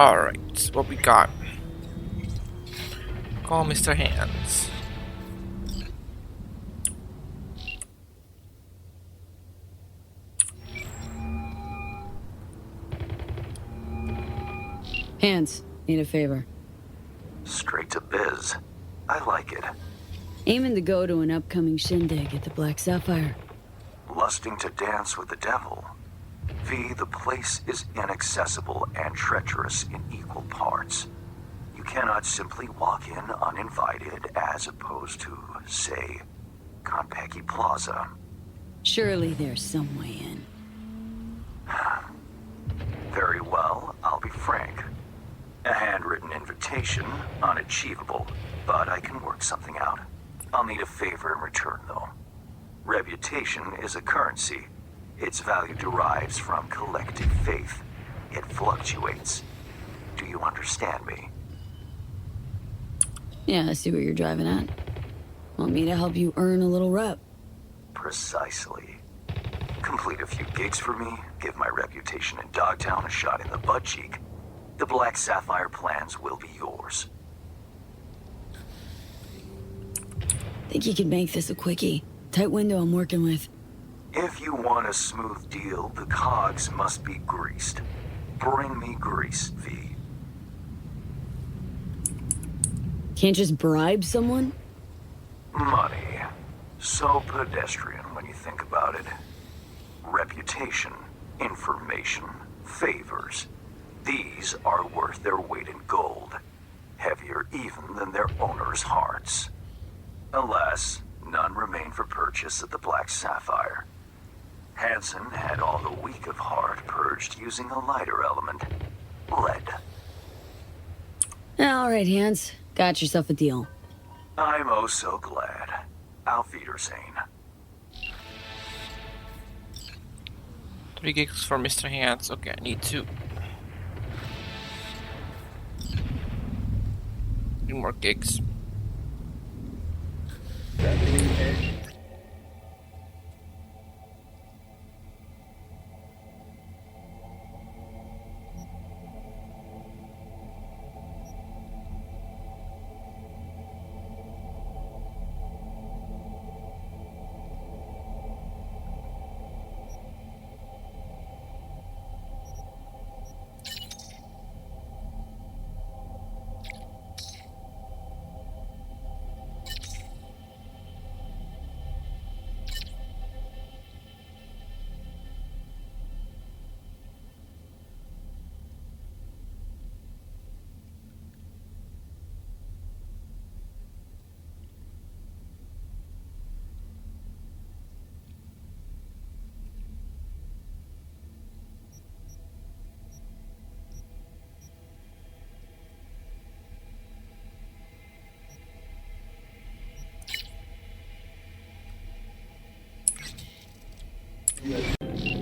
Alright, what we got? Call Mr. Hands. Hands, need a favor. Straight to biz. I like it. Aiming to go to an upcoming shindig at the Black Sapphire. Lusting to dance with the devil. V, the place is inaccessible and treacherous in equal parts. You cannot simply walk in uninvited as opposed to, say, Konpeki Plaza. Surely there's some way in. Very well, I'll be frank. A handwritten invitation, unachievable, but I can work something out. I'll need a favor in return, though. Reputation is a currency. Its value derives from collective faith. It fluctuates. Do you understand me? Yeah, I see what you're driving at. Want me to help you earn a little rep? Precisely. Complete a few gigs for me, give my reputation in Dogtown a shot in the butt cheek. The Black Sapphire plans will be yours. Think you could make this a quickie? Tight window I'm working with. If you want a smooth deal, the cogs must be greased. Bring me grease, V. Can't just bribe someone? Money. So pedestrian when you think about it. Reputation, information, favors. These are worth their weight in gold. Heavier even than their owners' hearts. Alas, none remain for purchase at the Black Sapphire. Hansen had all the weak of heart purged using a lighter element. Lead. Alright, Hans. Got yourself a deal. I'm oh so glad. Auf Wiedersehen. 3 gigs for Mr. Hands. Okay, I need 2. 3 more gigs.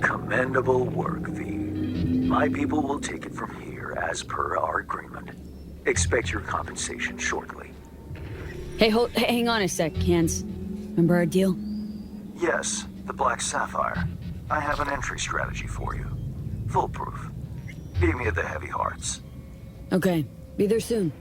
Commendable work, V. My people will take it from here as per our agreement. Expect your compensation shortly. Hey, hang on a sec, Hans. Remember our deal? Yes, the Black Sapphire. I have an entry strategy for you. Foolproof. Meet me at the Heavy Hearts. Okay, be there soon.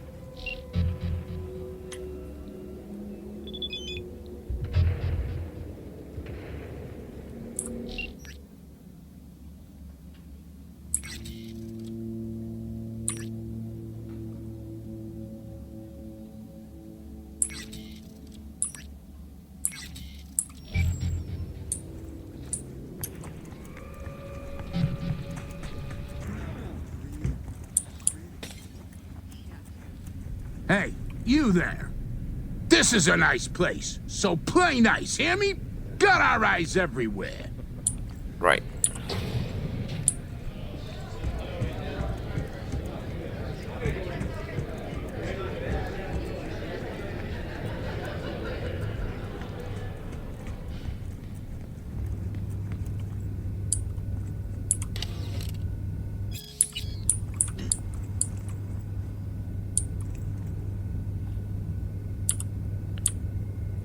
Hey, you there. This is a nice place, so play nice, hear me? Got our eyes everywhere. Right.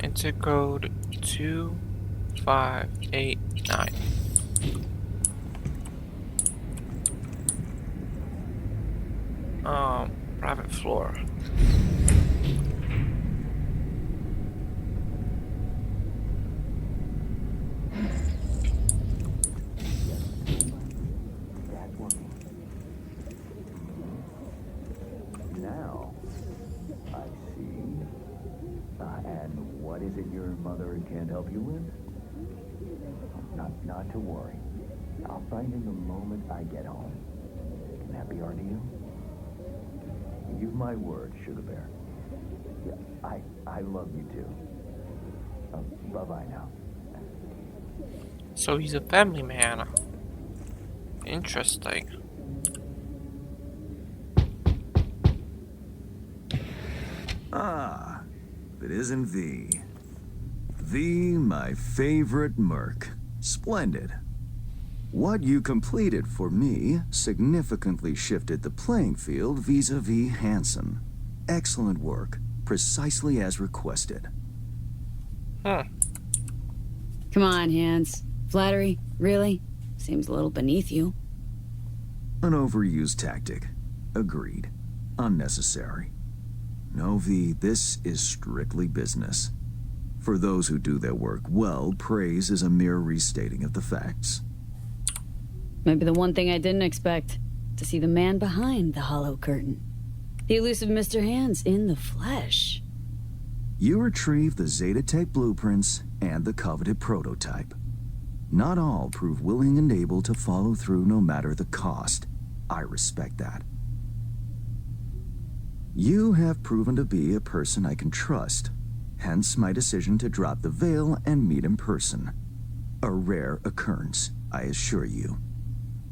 Enter code 2589. Private floor. Now, I see. And what is it your mother can't help you with? Not to worry. I'll find him the moment I get home. Can that be hard to you? You've my word, Sugar Bear. Yeah, I love you too. Bye-bye now. So he's a family man. Interesting. Ah, if it isn't V. V, my favorite merc. Splendid. What you completed for me significantly shifted the playing field vis-a-vis Hansen. Excellent work, precisely as requested. Hmm. Come on, Hans. Flattery? Really? Seems a little beneath you. An overused tactic. Agreed. Unnecessary. No, V, this is strictly business. For those who do their work well, praise is a mere restating of the facts. Maybe the one thing I didn't expect. To see the man behind the hollow curtain. The elusive Mr. Hands in the flesh. You retrieved the Zeta Tech blueprints and the coveted prototype. Not all prove willing and able to follow through no matter the cost. I respect that. You have proven to be a person I can trust, hence my decision to drop the veil and meet in person. A rare occurrence, I assure you.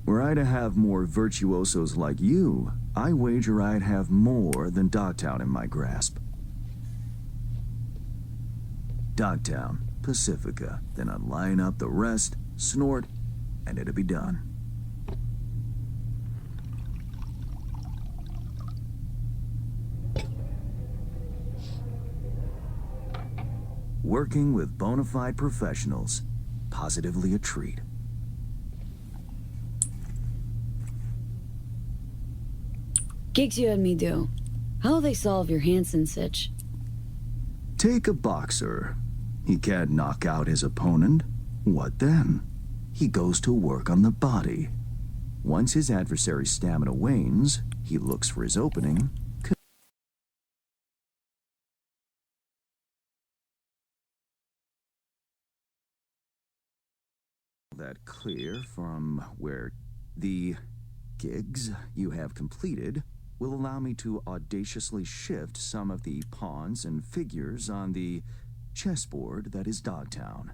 Were I to have more virtuosos like you, I wager I'd have more than Dogtown in my grasp. Dogtown, Pacifica, then I'd line up the rest, snort, and it'd be done. Working with bona fide professionals, positively a treat. Gigs you had me do. How'll they solve your Hansen sitch? Take a boxer. He can't knock out his opponent. What then? He goes to work on the body. Once his adversary's stamina wanes, he looks for his opening. That clear from where the gigs you have completed will allow me to audaciously shift some of the pawns and figures on the chessboard that is Dogtown.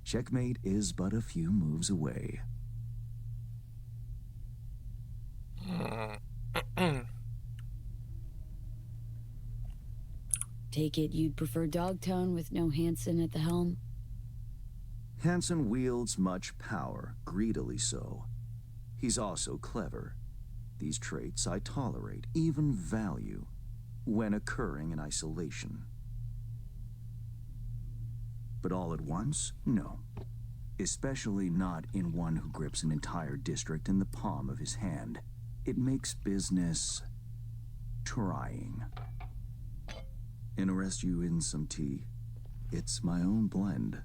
Checkmate is but a few moves away. Take it you'd prefer Dogtown with no Hansen at the helm? Hansen wields much power, greedily so. He's also clever. These traits I tolerate, even value, when occurring in isolation. But all at once? No. Especially not in one who grips an entire district in the palm of his hand. It makes business trying. Interest you in some tea? It's my own blend.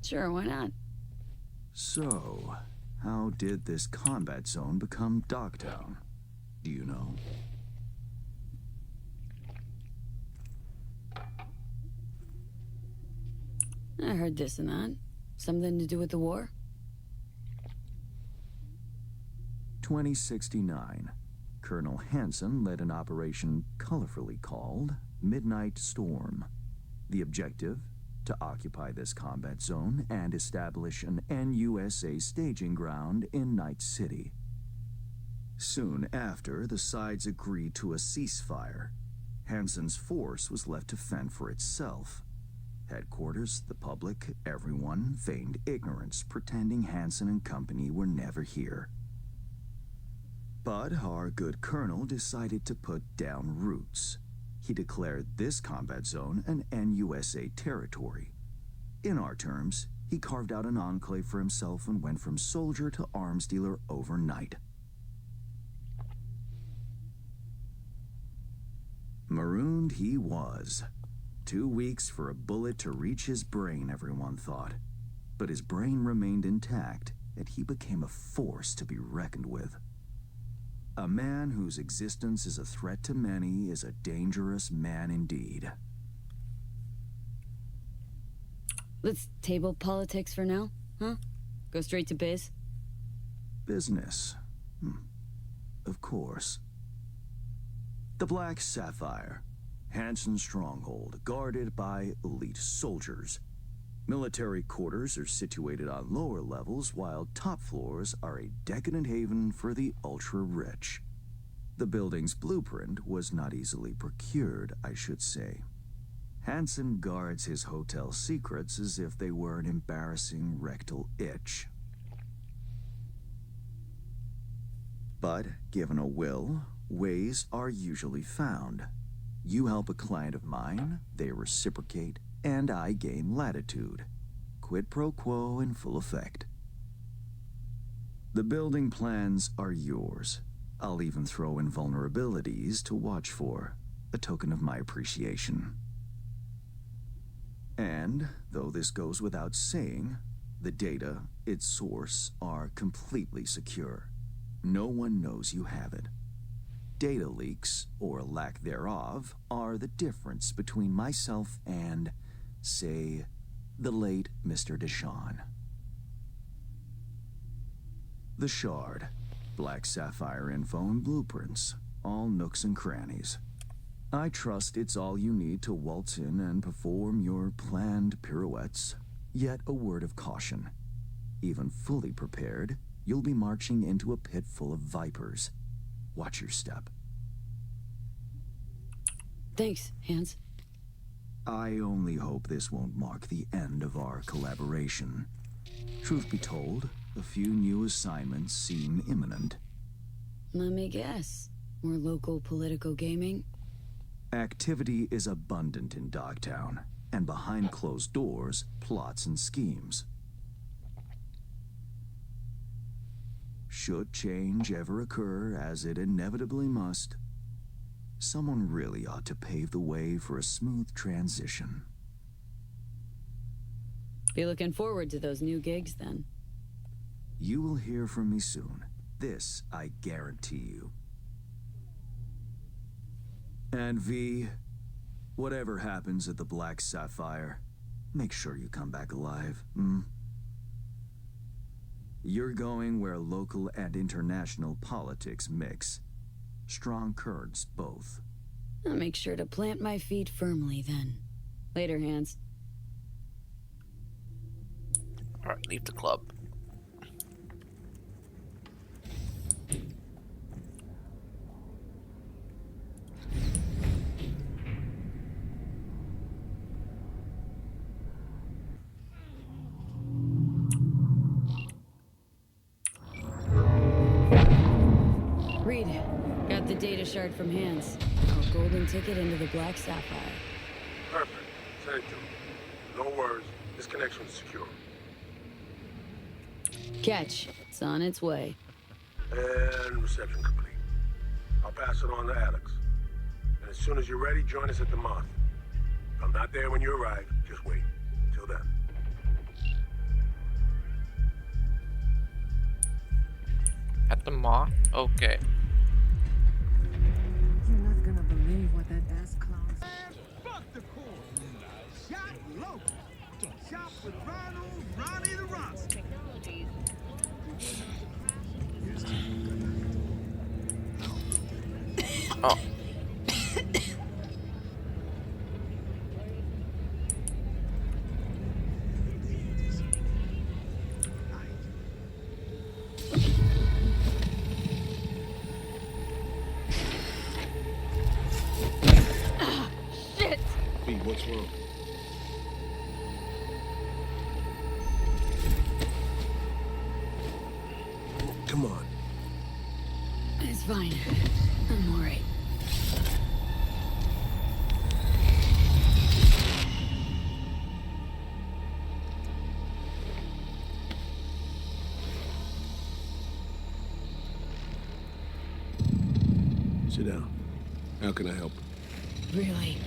Sure, why not? So, how did this combat zone become Dogtown? Do you know? I heard this and that. Something to do with the war? 2069. Colonel Hansen led an operation colorfully called Midnight Storm. The objective? To occupy this combat zone and establish an NUSA staging ground in Night City. Soon after, the sides agreed to a ceasefire. Hansen's force was left to fend for itself. Headquarters, the public, everyone feigned ignorance, pretending Hansen and company were never here. But our good colonel decided to put down roots. He declared this combat zone an NUSA territory. In our terms, he carved out an enclave for himself and went from soldier to arms dealer overnight. Marooned he was. 2 weeks for a bullet to reach his brain, everyone thought. But his brain remained intact, and he became a force to be reckoned with. A man whose existence is a threat to many is a dangerous man indeed. Let's table politics for now, huh? Go straight to biz? Business. Of course. The Black Sapphire. Hansen's stronghold, guarded by elite soldiers. Military quarters are situated on lower levels, while top floors are a decadent haven for the ultra-rich. The building's blueprint was not easily procured, I should say. Hansen guards his hotel secrets as if they were an embarrassing rectal itch. But, given a will, ways are usually found. You help a client of mine, they reciprocate, and I gain latitude. Quid pro quo in full effect. The building plans are yours. I'll even throw in vulnerabilities to watch for, a token of my appreciation. And, though this goes without saying, the data, its source, are completely secure. No one knows you have it. Data leaks, or lack thereof, are the difference between myself and, say, the late Mr. Deshawn. The Shard. Black Sapphire info and blueprints. All nooks and crannies. I trust it's all you need to waltz in and perform your planned pirouettes. Yet a word of caution. Even fully prepared, you'll be marching into a pit full of vipers. Watch your step. Thanks, Hans. I only hope this won't mark the end of our collaboration. Truth be told, a few new assignments seem imminent. Let me guess. More local political gaming? Activity is abundant in Dogtown, and behind closed doors, plots and schemes. Should change ever occur, as it inevitably must, someone really ought to pave the way for a smooth transition. Be looking forward to those new gigs, then. You will hear from me soon. This I guarantee you. And V, whatever happens at the Black Sapphire, make sure you come back alive, You're going where local and international politics mix. Strong currents, both. I'll make sure to plant my feet firmly, then. Later, Hans. Alright, leave the club. Reed, got the data shard from Hans. Our golden ticket into the Black Sapphire. Perfect. Send it to me. No worries. This connection is secure. Catch. It's on its way. And reception complete. I'll pass it on to Alex. And as soon as you're ready, join us at the Moth. If I'm not there when you arrive, just wait. Till then. At the Moth? Okay. You're not gonna believe what that ass clown said. Fuck the court. Shop local. Shop with Ronnie the Ross. Oh. Shit! B, what's wrong? Come on. It's fine. I'm alright. Sit down. How can I help? Really.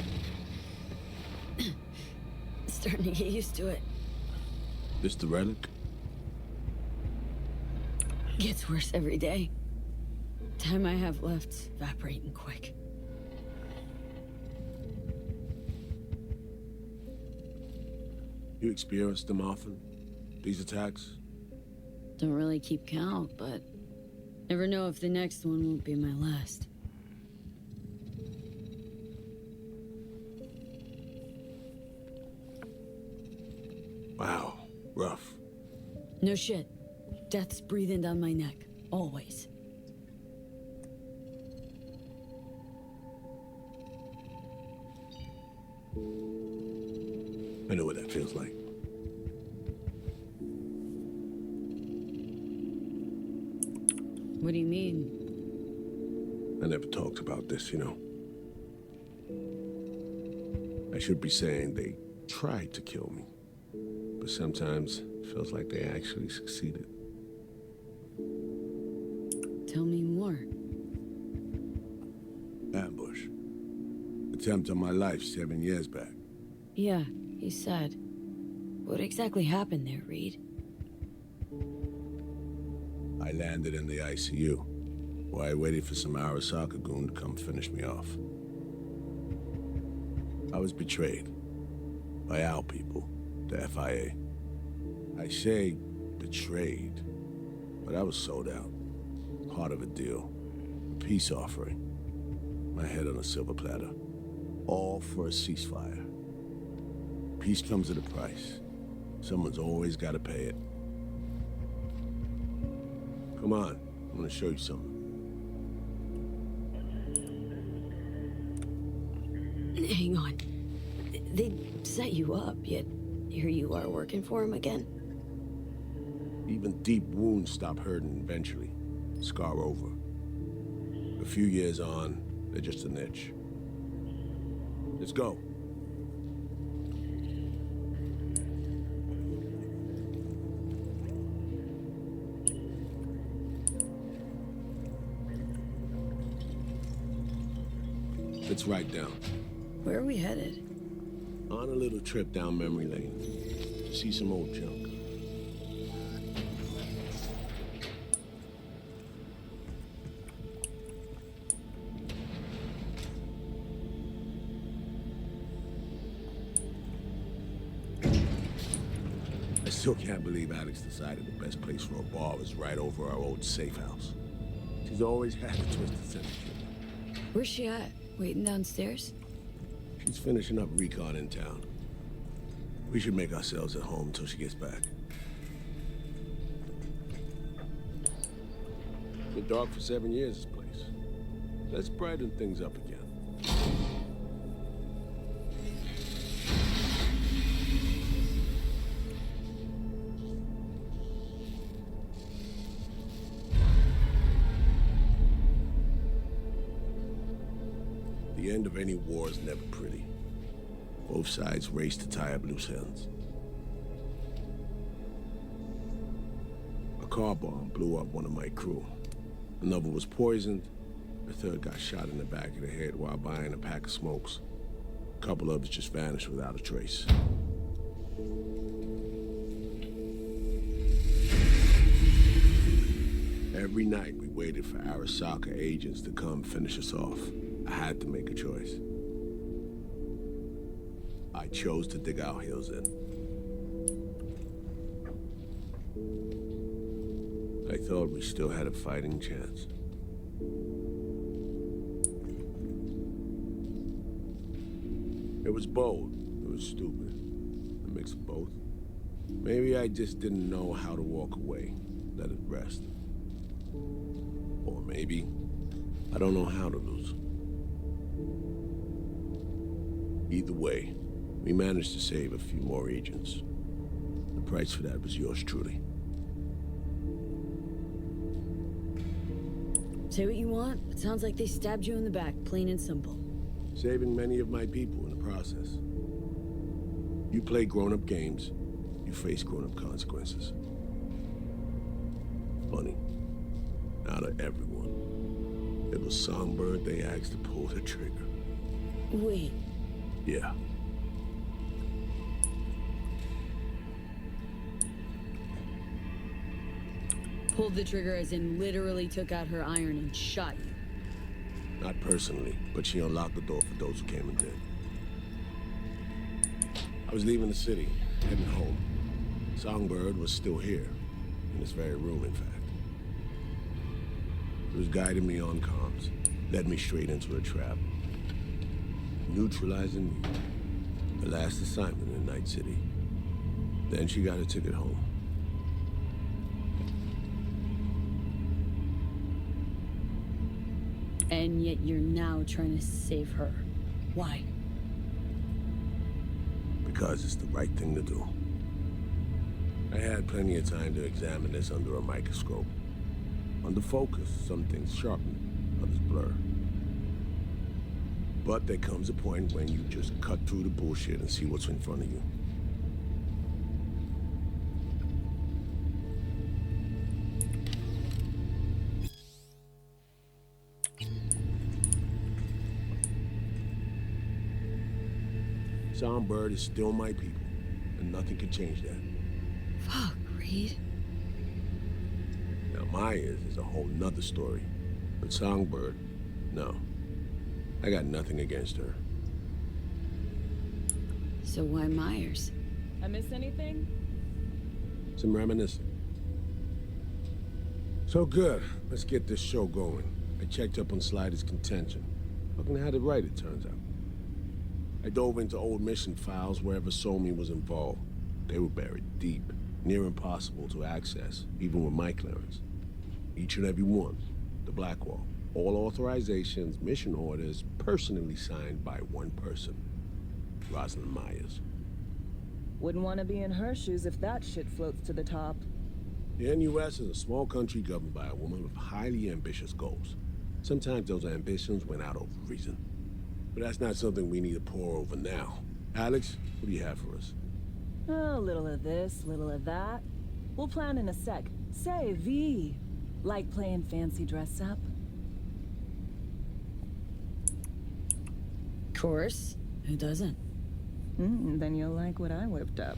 Starting to get used to it. This the relic? Gets worse every day. Time I have left's evaporating quick. You experience them often? These attacks? Don't really keep count, but never know if the next one won't be my last. Wow, rough. No shit. Death's breathing down my neck. Always. I know what that feels like. What do you mean? I never talked about this, you know. I should be saying they tried to kill me. But sometimes it feels like they actually succeeded. Tell me more. Ambush. Attempt on my life 7 years back. Yeah, he said. What exactly happened there, Reed? I landed in the ICU, while I waited for some Arasaka goon to come finish me off. I was betrayed by our people, the FIA. I say betrayed, but I was sold out. Part of a deal, a peace offering. My head on a silver platter. All for a ceasefire. Peace comes at a price. Someone's always got to pay it. Come on, I'm gonna show you something. Hang on. They set you up, yet here you are working for him again? Even deep wounds stop hurting eventually. Scar over. A few years on, they're just an itch. Let's go. Let's write down. Where are we headed? On a little trip down memory lane. See some old junk. I still can't believe Alex decided the best place for a bar was right over our old safe house. She's always had a twisted sense of humor. Where's she at? Waiting downstairs? She's finishing up recon in town. We should make ourselves at home until she gets back. Been dark for 7 years, this place. Let's brighten things up again. The end of any war is never pretty. Both sides race to tie up loose ends. A car bomb blew up one of my crew. Another was poisoned. The third got shot in the back of the head while buying a pack of smokes. A couple others just vanished without a trace. Every night we waited for Arasaka agents to come finish us off. I had to make a choice. I chose to dig our heels in. I thought we still had a fighting chance. It was bold. It was stupid. A mix of both. Maybe I just didn't know how to walk away, let it rest. Or maybe I don't know how to lose. Either way, we managed to save a few more agents. The price for that was yours truly. Say what you want, it sounds like they stabbed you in the back, plain and simple. Saving many of my people in the process. You play grown-up games, you face grown-up consequences. Funny, out of everyone, it was Songbird they asked to pull the trigger. Wait, Yeah. pulled the trigger as in literally took out her iron and shot you. Not personally, but she unlocked the door for those who came and did. I was leaving the city, heading home. Songbird was still here, in this very room, in fact. It was guiding me on comms, led me straight into a trap. Neutralizing me. The last assignment in Night City. Then she got a ticket home. And yet you're now trying to save her. Why? Because it's the right thing to do. I had plenty of time to examine this under a microscope. Under focus, some things sharpen, others blur. But there comes a point when you just cut through the bullshit and see what's in front of you. Songbird is still my people, and nothing can change that. Fuck, Reed. Now Myers is a whole nother story, but Songbird, no. I got nothing against her. So why Myers? I miss anything? Some reminiscing. So good, let's get this show going. I checked up on Slider's contention. Fucking had it right, it turns out. I dove into old mission files wherever Somi was involved. They were buried deep, near impossible to access, even with my clearance. Each and every one, the Blackwall. All authorizations, mission orders, personally signed by one person, Rosalind Myers. Wouldn't want to be in her shoes if that shit floats to the top. The NUS is a small country governed by a woman with highly ambitious goals. Sometimes those ambitions went out of reason. But that's not something we need to pour over now. Alex, what do you have for us? A little of this, little of that. We'll plan in a sec. Say, V, like playing fancy dress up? Course. Who doesn't? Then you'll like what I whipped up.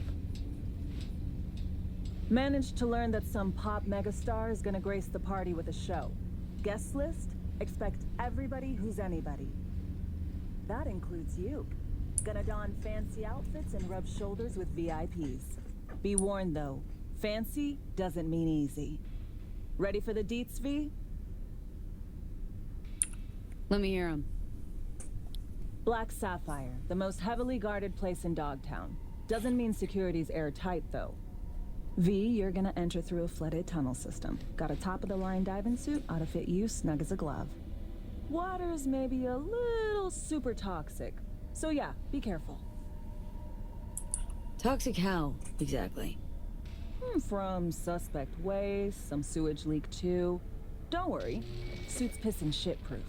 Managed to learn that some pop megastar is gonna grace the party with a show. Guest list? Expect everybody who's anybody. That includes you. Gonna don fancy outfits and rub shoulders with VIPs. Be warned though, fancy doesn't mean easy. Ready for the deets, V? Let me hear him. Black Sapphire, the most heavily guarded place in Dogtown. Doesn't mean security's airtight though. V, you're gonna enter through a flooded tunnel system. Got a top-of-the-line diving suit, ought to fit you snug as a glove. Water's maybe a little super toxic. So yeah, be careful. Toxic how, exactly? From suspect waste, some sewage leak too. Don't worry, suit's piss and shit proof.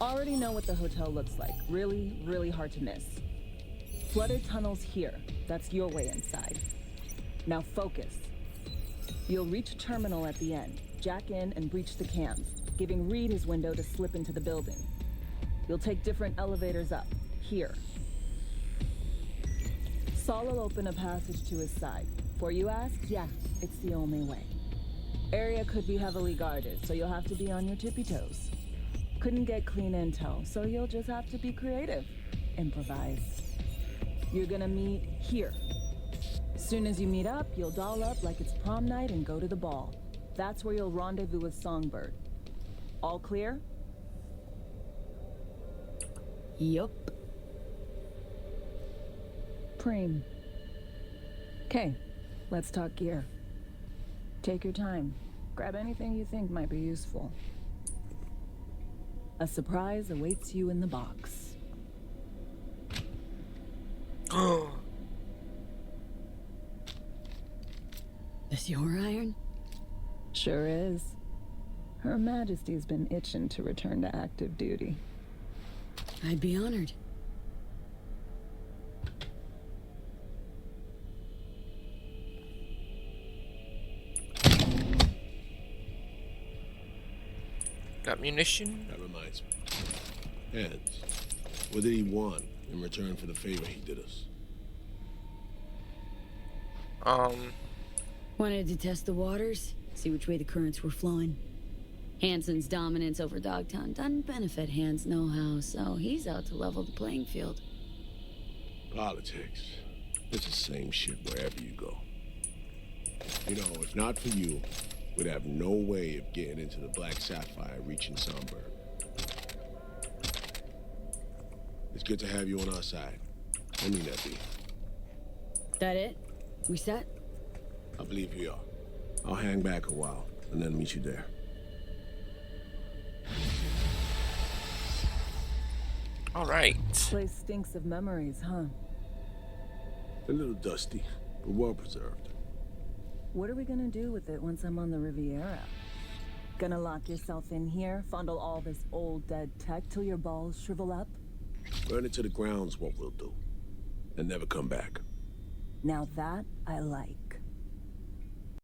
Already know what the hotel looks like. Really, really hard to miss. Flooded tunnels here. That's your way inside. Now focus. You'll reach a terminal at the end. Jack in and breach the cams, giving Reed his window to slip into the building. You'll take different elevators up. Here. Saul will open a passage to his side. For you ask? Yeah, it's the only way. Area could be heavily guarded, so you'll have to be on your tippy toes. Couldn't get clean intel, so you'll just have to be creative. Improvise. You're gonna meet here. Soon as you meet up, you'll doll up like it's prom night and go to the ball. That's where you'll rendezvous with Songbird. All clear? Yup. Preem. Okay, let's talk gear. Take your time. Grab anything you think might be useful. A surprise awaits you in the box. This your iron? Sure is. Her Majesty's been itching to return to active duty. I'd be honored. Got munition? That reminds me. Hands. What did he want in return for the favor he did us? Wanted to test the waters, see which way the currents were flowing. Hansen's dominance over Dogtown doesn't benefit Hans know-how, so he's out to level the playing field. Politics. It's the same shit wherever you go. You know, if not for you, we'd have no way of getting into the Black Sapphire reaching Sonberg. It's good to have you on our side. I mean that, B. That it? We set? I believe we are. I'll hang back a while and then meet you there. All right. Place stinks of memories, huh? A little dusty, but well preserved. What are we gonna do with it once I'm on the Riviera? Gonna lock yourself in here, fondle all this old dead tech till your balls shrivel up? Burn it to the ground's what we'll do. And never come back. Now that I like.